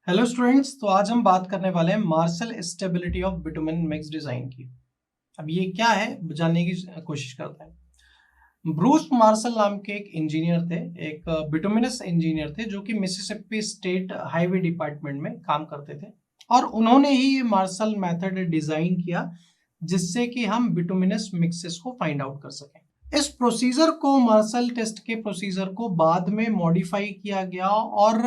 Hello students, तो आज हम बात करने वाले हैं Marshall stability of bitumen mix design की। अब ये क्या है जानने की कोशिश करते हैं। ब्रूस मार्शल नाम के एक इंजीनियर थे, एक बिटुमिनस इंजीनियर थे जो कि मिसिसिपी स्टेट हाईवे डिपार्टमेंट में काम करते थे और उन्होंने ही ये मार्शल मेथड डिजाइन किया जिससे कि हम बिटुमिनस मिक्सेस को फाइंड आउट कर सकें। इस प्रोसीजर को मार्शल टेस्ट के प्रोसीजर को बाद में मॉडिफाई किया गया और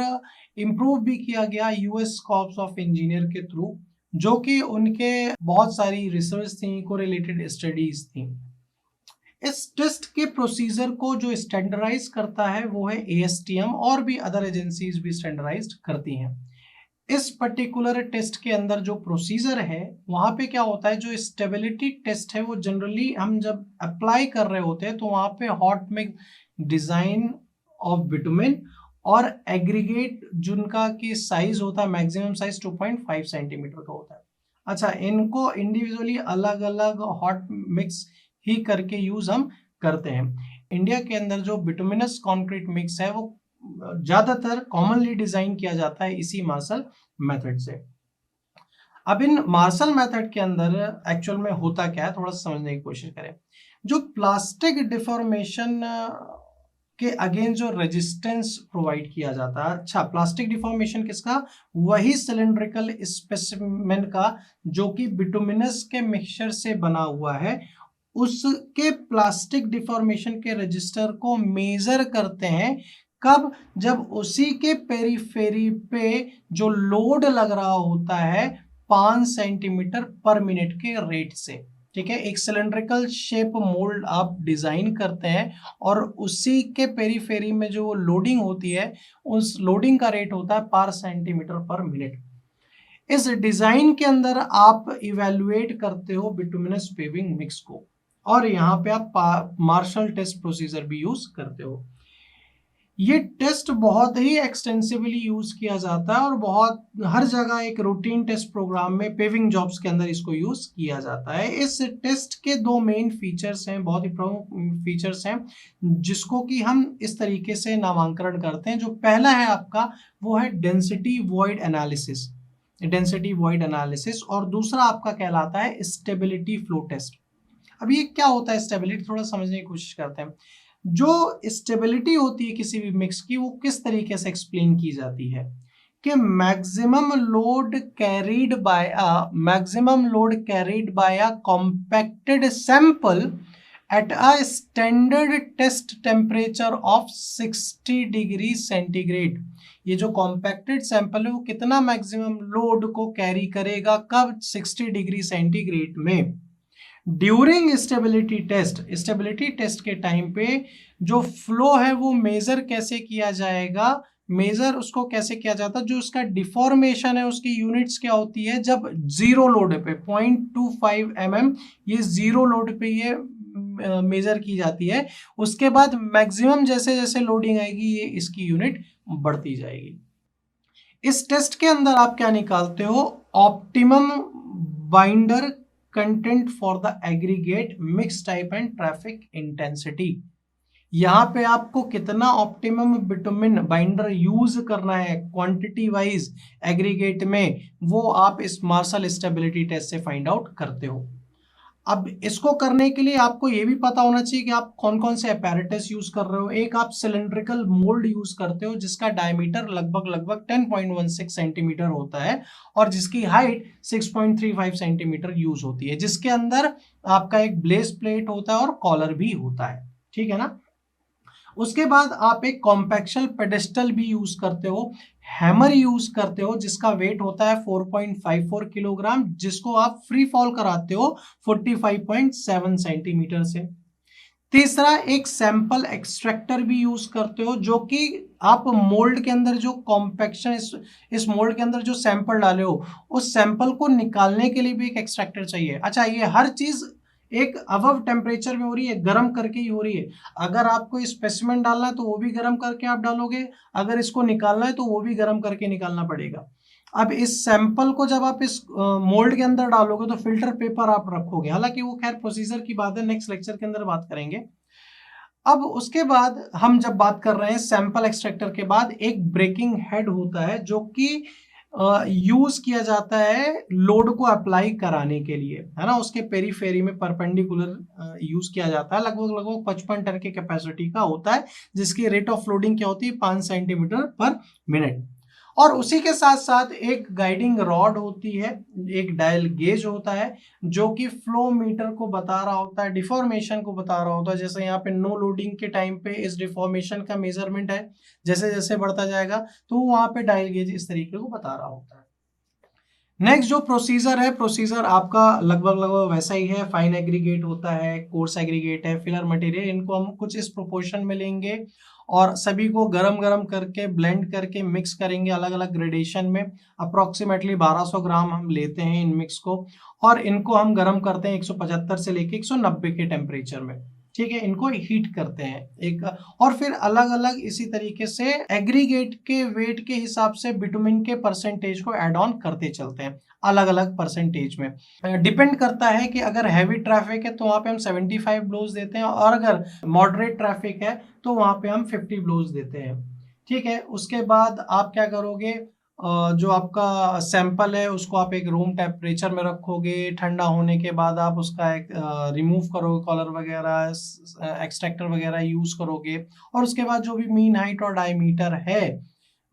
इम्प्रूव भी किया गया यूएस कॉर्प्स ऑफ इंजीनियर के थ्रू, जो कि उनके बहुत सारी रिसर्च थी, को रिलेटेड स्टडीज थी। इस टेस्ट के प्रोसीजर को जो स्टैंडर्डाइज करता है वो है एएसटीएम, और भी अदर एजेंसीज भी स्टैंडर्डाइज करती हैं। इस पर्टिकुलर टेस्ट के अंदर जो प्रोसीजर है वहां पे क्या होता है, जो स्टेबिलिटी टेस्ट है वो जनरली हम जब अप्लाई कर रहे होते हैं तो वहां पे hot mix design of bitumen और एग्रीगेट जिनका की साइज होता है मैक्सिमम साइज 2.5 सेंटीमीटर का होता है। अच्छा, इनको इंडिविजुअली अलग अलग हॉट मिक्स ही करके यूज हम करते हैं। इंडिया के अंदर जो बिटुमिनस कॉन्क्रीट मिक्स है वो ज्यादातर कॉमनली डिजाइन किया जाता है इसी मार्शल मेथड से। अब इन मार्शल मेथड के अंदर एक्चुअल में होता क्या है, थोड़ा सा समझने की कोशिश करें। जो प्लास्टिक डिफॉर्मेशन के अगेंस्ट जो रेजिस्टेंस प्रोवाइड किया जाता है, अच्छा प्लास्टिक डिफॉर्मेशन किसका, वही सिलिंड्रिकल स्पेसिमेन का जो कि बिटुमिनस के मिक्सचर से बना हुआ है, उसके प्लास्टिक डिफॉर्मेशन के रजिस्टर को मेजर करते हैं। कब? जब उसी के पेरीफेरी पे जो लोड लग रहा होता है 5 सेंटीमीटर पर मिनट के रेट से। ठीक है, एक सिलेंड्रिकल शेप मोल्ड आप डिजाइन करते हैं और उसी के पेरीफेरी में जो लोडिंग होती है उस लोडिंग का रेट होता है पर सेंटीमीटर पर मिनट। इस डिजाइन के अंदर आप इवेल्युएट करते हो बिटुमिनस पेविंग मिक्स को, और यहाँ पे आप मार्शल टेस्ट प्रोसीजर भी यूज करते हो। ये टेस्ट बहुत ही एक्सटेंसिवली यूज किया जाता है और बहुत हर जगह एक रूटीन टेस्ट प्रोग्राम में पेविंग जॉब्स के अंदर इसको यूज किया जाता है। इस टेस्ट के दो मेन फीचर्स हैं, बहुत ही प्रमुख फीचर्स हैं जिसको कि हम इस तरीके से नामांकन करते हैं। जो पहला है आपका वो है डेंसिटी वॉइड एनालिसिस, और दूसरा आपका कहलाता है स्टेबिलिटी फ्लो टेस्ट। अब ये क्या होता है स्टेबिलिटी, थोड़ा समझने की कोशिश करते हैं। जो स्टेबिलिटी होती है किसी भी मिक्स की वो किस तरीके से एक्सप्लेन की जाती है कि maximum load carried by a compacted sample at a standard test temperature of 60 degree centigrade. ये जो कॉम्पैक्टेड सैंपल है वो कितना मैक्सिमम लोड को कैरी करेगा, कब? 60 डिग्री सेंटीग्रेड में। ड्यूरिंग स्टेबिलिटी टेस्ट के टाइम पे जो फ्लो है वो मेजर कैसे किया जाएगा, मेजर उसको कैसे किया जाता है, जो उसका डिफॉर्मेशन है उसकी यूनिट्स क्या होती है, जब जीरो लोड पे 0.25 mm ये जीरो लोड पे ये मेजर की जाती है। उसके बाद मैक्सिमम जैसे जैसे लोडिंग आएगी ये इसकी यूनिट बढ़ती जाएगी। इस टेस्ट के अंदर आप क्या निकालते हो, optimum binder content for the aggregate mix type and traffic intensity. यहां पे आपको कितना ऑप्टिमम बिटुमिन बाइंडर यूज करना है क्वांटिटी वाइज एग्रीगेट में, वो आप इस मार्शल स्टेबिलिटी टेस्ट से फाइंड आउट करते हो। अब इसको करने के लिए आपको ये भी पता होना चाहिए कि आप कौन कौन से अपैरेटस यूज कर रहे हो। एक आप सिलिंड्रिकल मोल्ड यूज करते हो जिसका डायमीटर लगभग 10.16 सेंटीमीटर होता है और जिसकी हाइट 6.35 सेंटीमीटर यूज होती है, जिसके अंदर आपका एक ब्लेस प्लेट होता है और कॉलर भी होता है। ठीक है ना। उसके बाद आप एक कॉम्पैक्शन पेडेस्टल भी यूज करते हो, हैमर यूज करते हो जिसका वेट होता है 4.54 किलोग्राम, जिसको आप फ्री फॉल कराते हो 45.7 सेंटीमीटर से। तीसरा एक सैंपल एक्सट्रैक्टर भी यूज करते हो, जो कि आप मोल्ड के अंदर जो कॉम्पैक्शन इस मोल्ड के अंदर जो सैंपल डाले हो उस सैंपल को निकालने के लिए भी एक एक्सट्रैक्टर चाहिए। अच्छा, ये हर चीज एक अबव टेम्परेचर में हो रही है, गर्म करके ही हो रही है। अगर आपको स्पेसिमेन डालना है तो वो भी गर्म करके आप डालोगे, अगर इसको निकालना है तो वो भी गर्म करके निकालना पड़ेगा। अब इस सैंपल को जब आप इस मोल्ड के अंदर डालोगे तो फिल्टर पेपर आप रखोगे, हालांकि वो खैर प्रोसीजर की बात है, नेक्स्ट लेक्चर के अंदर बात करेंगे। अब उसके बाद हम जब बात कर रहे हैं सैंपल एक्सट्रैक्टर के बाद एक ब्रेकिंग हेड होता है जो कि यूज किया जाता है लोड को अप्लाई कराने के लिए, है ना। उसके पेरीफेरी में परपेंडिकुलर यूज किया जाता है। लगभग लगभग 55 टन के कैपेसिटी का होता है, जिसकी रेट ऑफ लोडिंग क्या होती है 5 सेंटीमीटर पर मिनट। और उसी के साथ साथ एक गाइडिंग रॉड होती है, एक डायल गेज होता है जो कि फ्लो मीटर को बता रहा होता है, डिफॉर्मेशन को बता रहा होता है। जैसे यहाँ पे नो लोडिंग के टाइम पे इस डिफॉर्मेशन का मेजरमेंट है, जैसे जैसे बढ़ता जाएगा तो वहां पे डायल गेज इस तरीके को बता रहा होता है। नेक्स्ट जो प्रोसीजर है, प्रोसीजर आपका लगभग लगभग वैसा ही है। फाइन एग्रीगेट होता है, कोर्स एग्रीगेट है, फिलर मटेरियल, इनको हम कुछ इस प्रोपोर्शन में लेंगे और सभी को गरम गरम करके ब्लेंड करके मिक्स करेंगे अलग अलग ग्रेडेशन में। अप्रोक्सीमेटली 1200 ग्राम हम लेते हैं इन मिक्स को, और इनको हम गरम करते हैं 175 से लेके 190 के टेम्परेचर में, ठीक है। इनको हीट करते हैं एक, और फिर अलग अलग इसी तरीके से एग्रीगेट के वेट के हिसाब से बिटुमिन के परसेंटेज को ऐड ऑन करते चलते हैं अलग अलग परसेंटेज में। डिपेंड करता है कि अगर हैवी ट्रैफिक है तो वहां पे हम 75 ब्लोज देते हैं, और अगर मॉडरेट ट्रैफिक है तो वहां पे हम 50 ब्लोज देते हैं, ठीक है। उसके बाद आप क्या करोगे, जो आपका सैंपल है उसको आप एक रूम टेम्परेचर में रखोगे। ठंडा होने के बाद आप उसका एक रिमूव करोगे, कॉलर वगैरह एक्सट्रैक्टर वगैरह यूज करोगे, और उसके बाद जो भी मीन हाइट और डायमीटर है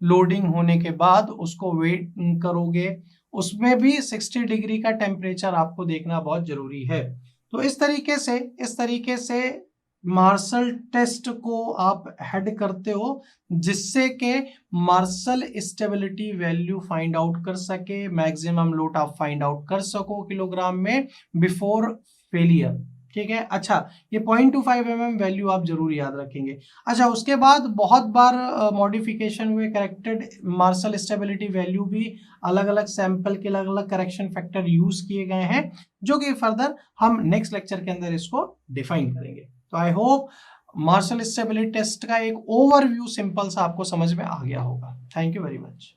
लोडिंग होने के बाद उसको वेट करोगे। उसमें भी 60 डिग्री का टेम्परेचर आपको देखना बहुत जरूरी है। तो इस तरीके से मार्शल टेस्ट को आप हेड करते हो, जिससे कि Marshall stability value find out कर सके, मैक्सिमम लोड आप फाइंड आउट कर सको किलोग्राम में बिफोर फेलियर, ठीक है। अच्छा, ये 0.25 mm वैल्यू आप जरूर याद रखेंगे। अच्छा, उसके बाद बहुत बार मॉडिफिकेशन हुए, करेक्टेड मार्शल स्टेबिलिटी वैल्यू भी अलग अलग सैंपल के अलग अलग करेक्शन फैक्टर यूज किए गए हैं, जो कि फर्दर हम नेक्स्ट लेक्चर के अंदर इसको डिफाइन करेंगे। तो I hope Marshall stability test का एक ओवरव्यू सिंपल सा आपको समझ में आ गया होगा। Thank you very much.